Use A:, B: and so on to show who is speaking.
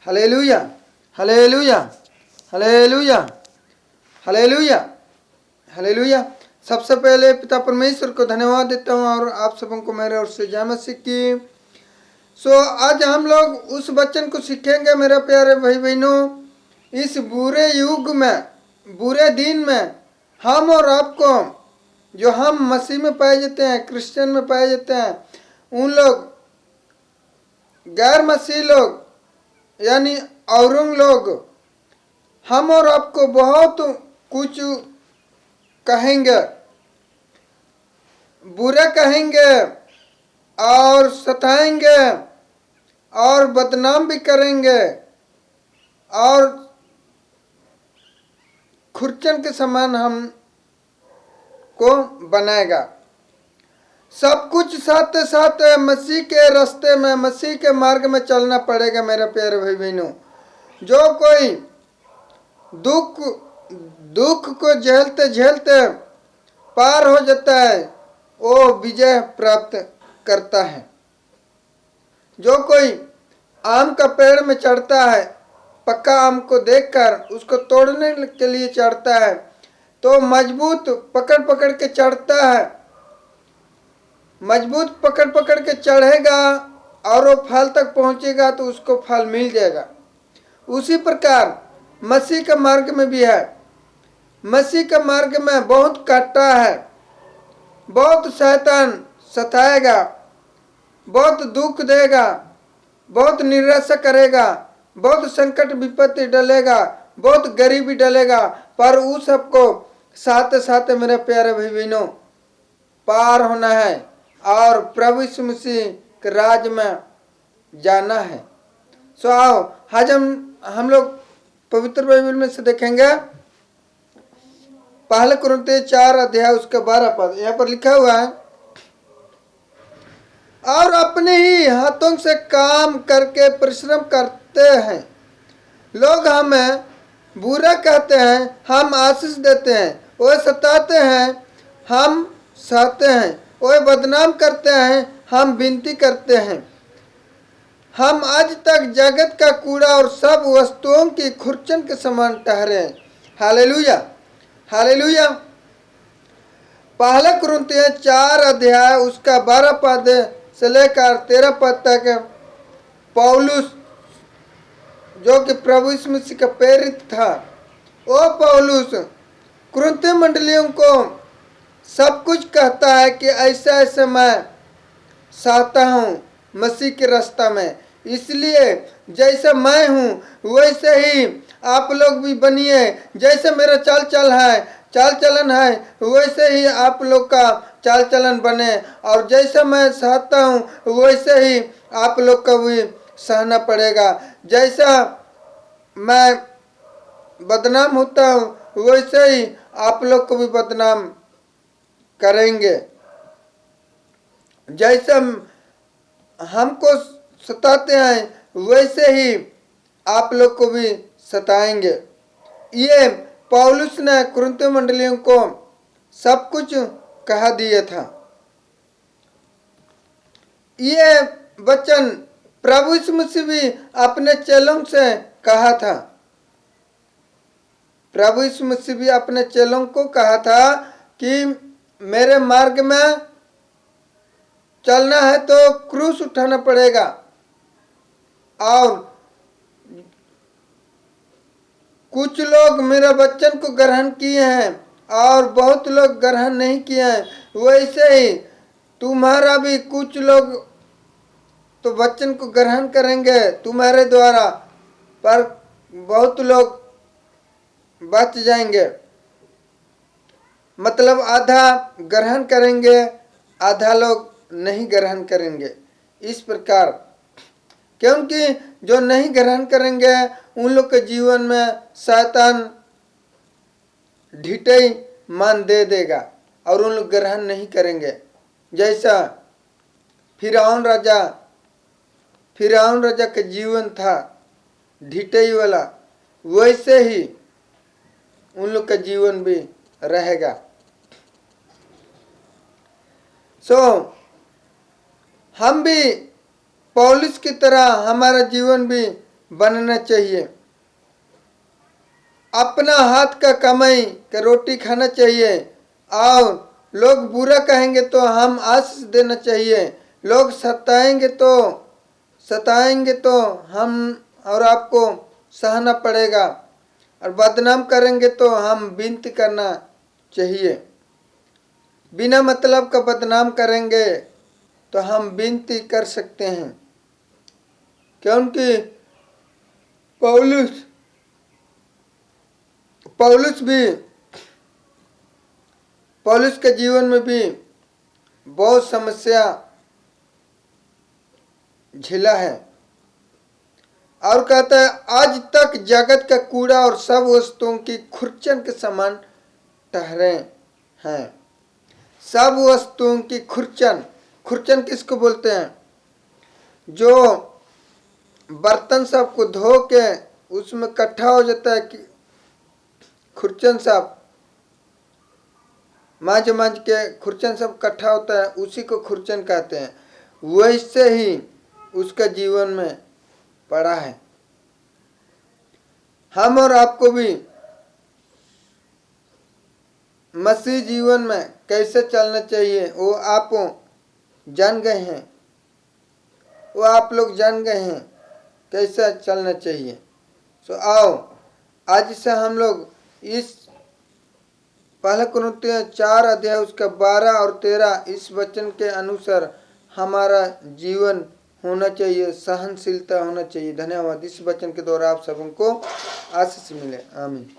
A: Hallelujah, hallelujah, hallelujah, hallelujah, hallelujah. सबसे पहले पिता परमेश्वर को धन्यवाद देता हूँ और आप सबों को मेरे ओर से जय मसीह की। आज हम लोग उस वचन को सीखेंगे मेरे प्यारे भाई बहनों। इस बुरे युग में, बुरे दिन में हम और आपको, जो हम मसीह में पाए जाते हैं, क्रिश्चियन में पाए जाते हैं, उन लोग, गैर मसीह लोग यानी औरों लोग हम और आपको बहुत कुछ कहेंगे, बुरा कहेंगे और सताएंगे और बदनाम भी करेंगे और खुरचन के समान हम को बनाएगा। सब कुछ साथ साथ मसीह के रास्ते में, मसीह के मार्ग में चलना पड़ेगा मेरे प्यारे भाई बहनों। जो कोई दुख को झेलते झेलते पार हो जाता है वो विजय प्राप्त करता है। जो कोई आम का पेड़ में चढ़ता है, पक्का आम को देखकर उसको तोड़ने के लिए चढ़ता है तो मजबूत पकड़ पकड़ के चढ़ता है, मजबूत पकड़ पकड़ के चढ़ेगा और वो फल तक पहुंचेगा तो उसको फल मिल जाएगा। उसी प्रकार मसीह का मार्ग में भी है। मसीह का मार्ग में बहुत कांटा है, बहुत शैतान सताएगा, बहुत दुख देगा, बहुत निराशा करेगा, बहुत संकट विपत्ति डलेगा, बहुत गरीबी डलेगा, पर उस सबको साथ साथ मेरे प्यारे भाई बहनों पार होना है और प्रभु यीशु मसीह के राज में जाना है। आओ आज हम लोग पवित्र बाइबल में से देखेंगे पहले कुरिन्थियों 4 अध्याय उसका 12 पद। यहाँ पर लिखा हुआ है, और अपने ही हाथों से काम करके परिश्रम करते हैं। लोग हमें बुरा कहते हैं, हम आशीष देते हैं। वो सताते हैं, हम सहते हैं। वो बदनाम करते हैं, हम विनती करते हैं। हम आज तक जगत का कूड़ा और सब वस्तुओं की खुरचन के समान ठहरे हैं। Hallelujah, hallelujah. पहले कुरिन्थियों 4 अध्याय उसका 12 पद से लेकर 13 पद तक पौलुस, जो कि प्रभु यीशु मसीह का प्रेरित था, वो पौलुस कुरिन्थियों मंडलियों को सब कुछ कहता है कि ऐसा ऐसा मैं चाहता हूँ मसीह के रास्ता में। इसलिए जैसा मैं हूँ वैसे ही आप लोग भी बनिए। जैसे मेरा चाल चलन है वैसे ही आप लोग का चाल चलन बने, और जैसा मैं सहता हूँ वैसे ही आप लोग का भी सहना पड़ेगा। जैसा मैं बदनाम होता हूँ वैसे ही आप लोग को भी बदनाम करेंगे। जैसा हमको सताते हैं वैसे ही आप लोग को भी सताएंगे। ये पौलुस ने कुरिन्थियों मंडलियों को सब कुछ कहा दिया था। ये वचन प्रभु यीशु मसीह भी अपने चेलों से कहा था। प्रभु यीशु मसीह भी अपने चेलों को कहा था कि मेरे मार्ग में चलना है तो क्रूस उठाना पड़ेगा। और कुछ लोग मेरा वचन को ग्रहण किए हैं और बहुत लोग ग्रहण नहीं किए हैं। वैसे ही तुम्हारा भी कुछ लोग तो वचन को ग्रहण करेंगे तुम्हारे द्वारा, पर बहुत लोग बच जाएंगे। मतलब आधा ग्रहण करेंगे, आधा लोग नहीं ग्रहण करेंगे। इस प्रकार, क्योंकि जो नहीं ग्रहण करेंगे उन लोग के जीवन में शैतान ढिठाई मान दे देगा और उन लोग ग्रहण नहीं करेंगे। जैसा फिरौन राजा का जीवन था ढिठाई वाला, वैसे ही उन लोग का जीवन भी रहेगा। हम भी पौलुस की तरह हमारा जीवन भी बनना चाहिए। अपना हाथ का कमाई का रोटी खाना चाहिए। और लोग बुरा कहेंगे तो हम आशीष देना चाहिए। लोग सताएंगे तो हम और आपको सहना पड़ेगा। और बदनाम करेंगे तो हम विनती करना चाहिए। बिना मतलब का बदनाम करेंगे तो हम विनती कर सकते हैं, क्योंकि पौलुस के जीवन में भी बहुत समस्या झेला है। और कहता है, आज तक जगत का कूड़ा और सब वस्तुओं की खुरचन के समान ठहरे हैं। सब वस्तुओं की खुरचन किसको बोलते हैं? जो बर्तन सब को धो के उसमें इकट्ठा हो जाता है कि खुरचन सब मांझ के खुरचन सब इकट्ठा होता है, उसी को खुरचन कहते हैं। वैसे ही उसका जीवन में पड़ा है। हम और आपको भी मसीह जीवन में कैसे चलना चाहिए वो आप जान गए हैं। वो आप लोग जान गए हैं कैसे चलना चाहिए। सो आओ आज से हम लोग इस पहला कुरिन्थियों 4 अध्याय उसका 12 और 13 इस वचन के अनुसार हमारा जीवन होना चाहिए, सहनशीलता होना चाहिए। धन्यवाद। इस वचन के द्वारा आप सबको आशीष मिले। आमीन।